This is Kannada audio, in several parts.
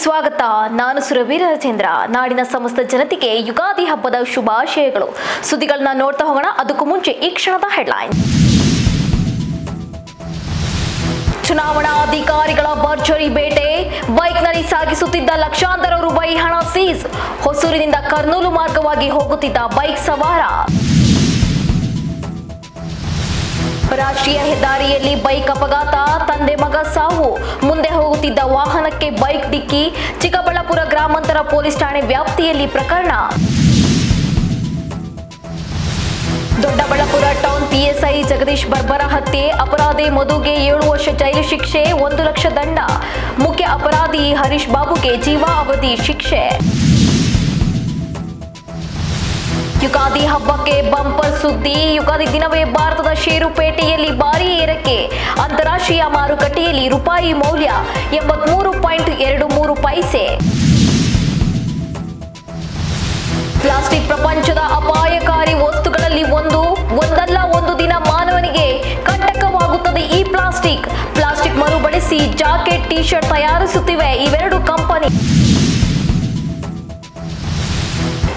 ಸ್ವಾಗತ. ನಾನು ಸುರವೀರ ರಾಜೇಂದ್ರ. ನಾಡಿನ ಸಮಸ್ತ ಜನತೆಗೆ ಯುಗಾದಿ ಹಬ್ಬದ ಶುಭಾಶಯಗಳು. ಸುದ್ದಿಗಳನ್ನ ನೋಡ್ತಾ ಹೋಗೋಣ. ಅದಕ್ಕೂ ಮುಂಚೆ ಈ ಕ್ಷಣದ ಹೆಡ್ಲೈನ್. ಚುನಾವಣಾ ಅಧಿಕಾರಿಗಳ ಭರ್ಜರಿ ಬೇಟೆ. ಬೈಕ್ನಲ್ಲಿ ಸಾಗಿಸುತ್ತಿದ್ದ ಲಕ್ಷಾಂತರ ರೂಪಾಯಿ ಹಣ ಸೀಸ್. ಹೊಸೂರಿನಿಂದ ಕರ್ನೂಲು ಮಾರ್ಗವಾಗಿ ಹೋಗುತ್ತಿದ್ದ ಬೈಕ್ ಸವಾರ. ರಾಷ್ಟ್ರೀಯ ಹೆದ್ದಾರಿಯಲ್ಲಿ ಬೈಕ್ ಅಪಘಾತ. ತಂದೆ ಮಗ ಸಾವು. ಮುಂದೆ ಹೋಗುತ್ತಿದ್ದ ವಾಹನಕ್ಕೆ ಬೈಕ್ ಡಿಕ್ಕಿ. ಚಿಕ್ಕಬಳ್ಳಾಪುರ ಗ್ರಾಮಾಂತರ ಪೊಲೀಸ್ ಠಾಣೆ ವ್ಯಾಪ್ತಿಯಲ್ಲಿ ಪ್ರಕರಣ. ದೊಡ್ಡಬಳ್ಳಾಪುರ ಟೌನ್ ಪಿಎಸ್ಐ ಜಗದೀಶ್ ಬರ್ಬರ ಹತ್ಯೆ. ಅಪರಾಧಿ ಮಧುಗೆ 7 ವರ್ಷ ಜೈಲು ಶಿಕ್ಷೆ, 1 ಲಕ್ಷ ದಂಡ. ಮುಖ್ಯ ಅಪರಾಧಿ ಹರೀಶ್ ಬಾಬುಗೆ ಜೀವಾವಧಿ ಶಿಕ್ಷೆ. ಯುಗಾದಿ ಹಬ್ಬಕ್ಕೆ ಬಂಪರ್ ಸುದ್ದಿ. ಯುಗಾದಿ ದಿನವೇ ಭಾರತದ ಷೇರುಪೇಟೆಯಲ್ಲಿ ಭಾರೀ ಏರಿಕೆ. ಅಂತಾರಾಷ್ಟ್ರೀಯ ಮಾರುಕಟ್ಟೆಯಲ್ಲಿ ರೂಪಾಯಿ ಮೌಲ್ಯ 83.23 ಪೈಸೆ. ಪ್ಲಾಸ್ಟಿಕ್ ಪ್ರಪಂಚದ ಅಪಾಯಕಾರಿ ವಸ್ತುಗಳಲ್ಲಿ ಒಂದಲ್ಲ ಒಂದು ದಿನ ಮಾನವನಿಗೆ ಕಂಟಕವಾಗುತ್ತದೆ ಈ ಪ್ಲಾಸ್ಟಿಕ್. ಪ್ಲಾಸ್ಟಿಕ್ ಮರುಬಳಸಿ ಜಾಕೆಟ್, ಟಿ ಶರ್ಟ್ ತಯಾರಿಸುತ್ತಿವೆ ಇವೆರಡು ಕಂಪನಿ.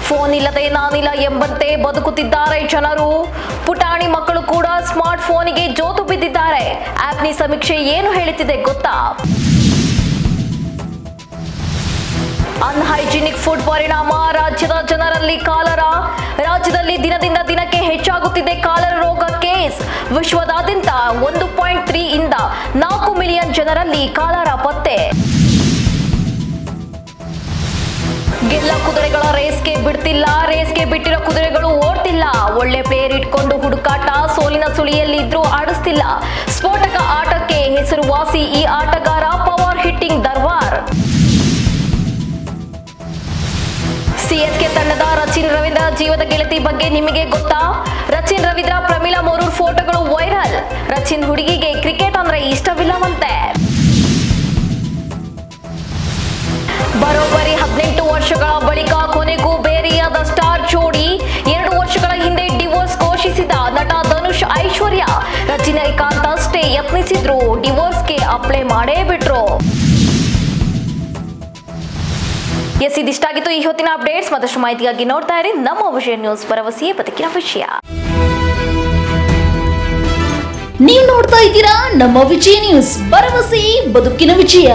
ಫೋನ್ ಇಲ್ಲದೆ ನಾನಿಲ್ಲ ಎಂಬಂತೆ ಬದುಕುತ್ತಿದ್ದಾರೆ ಜನರು. ಪುಟಾಣಿ ಮಕ್ಕಳು ಕೂಡ ಸ್ಮಾರ್ಟ್ ಫೋನಿಗೆ ಜೋತು ಬಿದ್ದಿದ್ದಾರೆ. ಆಪ್ನಿ ಸಮೀಕ್ಷೆ ಏನು ಹೇಳುತ್ತಿದೆ ಗೊತ್ತಾ? ಅನ್ಹೈಜಿನಿಕ್ ಫುಡ್ ಪರಿಣಾಮ. ರಾಜ್ಯದ ಜನರಲ್ಲಿ ಕಾಲರ. ರಾಜ್ಯದಲ್ಲಿ ದಿನದಿಂದ ದಿನಕ್ಕೆ ಹೆಚ್ಚಾಗುತ್ತಿದೆ ಕಾಲರ ರೋಗ ಕೇಸ್. ವಿಶ್ವದಾದ್ಯಂತ 1.3 ಇಂದ 4 ಮಿಲಿಯನ್ ಜನರಲ್ಲಿ ಕಾಲರ ಪತ್ತೆ. ಗೆಲ್ಲ ಕುದುರೆಗಳ ರೇಸ್ಗೆ ಬಿಡ್ತಿಲ್ಲ. ರೇಸ್ಗೆ ಬಿಟ್ಟಿರೋ ಕುದುರೆಗಳು ಓಡ್ತಿಲ್ಲ. ಒಳ್ಳೆ ಪ್ಲೇಯರ್ ಇಟ್ಕೊಂಡು ಹುಡುಕಾಟ. ಸೋಲಿನ ಸುಳಿಯಲ್ಲಿದ್ರೂ ಆಡಿಸ್ತಿಲ್ಲ. ಸ್ಫೋಟಕ ಆಟಕ್ಕೆ ಹೆಸರುವಾಸಿ ಈ ಆಟಗಾರ. Power hitting ದರ್ವಾರ್. ಸಿಎಸ್ಕೆ ತಂಡದ ರಚಿನ್ ರವೀಂದ್ರ ಜೀವದ ಗೆಳತಿ ಬಗ್ಗೆ ನಿಮಗೆ ಗೊತ್ತಾ? ರಚಿನ್ ರವೀಂದ್ರ ಪ್ರಮೀಳಾ ಮೊರೂರ್ ಫೋಟೋಗಳು ವೈರಲ್. ರಚಿನ್ ಹುಡುಗಿಗೆ ಕ್ರಿಕೆಟ್ ಅಂದ್ರೆ ಇಷ್ಟವಿಲ್ಲವಂತೆ. ಬರೋಬ್ಬರಿ 18 ವರ್ಷಗಳ ಬಳಿಕ ಕೊನೆಗೂ ಬೇರೆಯಾದ ಸ್ಟಾರ್ ಜೋಡಿ. 2 ವರ್ಷಗಳ ಹಿಂದೆ ಡಿವೋರ್ಸ್ ಘೋಷಿಸಿದ ನಟ ಧನುಷ್ ಐಶ್ವರ್ಯ. ರಜನಿಕಾಂತ್ ಅಷ್ಟೇ ಯತ್ನಿಸಿದ್ರು, ಡಿವೋರ್ಸ್ಗೆ ಅಪ್ಲೈ ಮಾಡೇ ಬಿಟ್ರು. ಇದಿಷ್ಟಾಗಿತ್ತು ಈ ಹೊತ್ತಿನ ಅಪ್ಡೇಟ್ಸ್. ಮತ್ತಷ್ಟು ಮಾಹಿತಿಗಾಗಿ ನೋಡ್ತಾ ಇರಿ ನಮ್ಮ ವಿಷಯ ನ್ಯೂಸ್. ಭರವಸೆಯೇ ಬದುಕಿನ ವಿಷಯ. ನೀವು ನೋಡ್ತಾ ಇದ್ದೀರಾ ನಮ್ಮ ವಿಜಯ ನ್ಯೂಸ್. ಭರವಸೆ ಬದುಕಿನ ವಿಜಯ.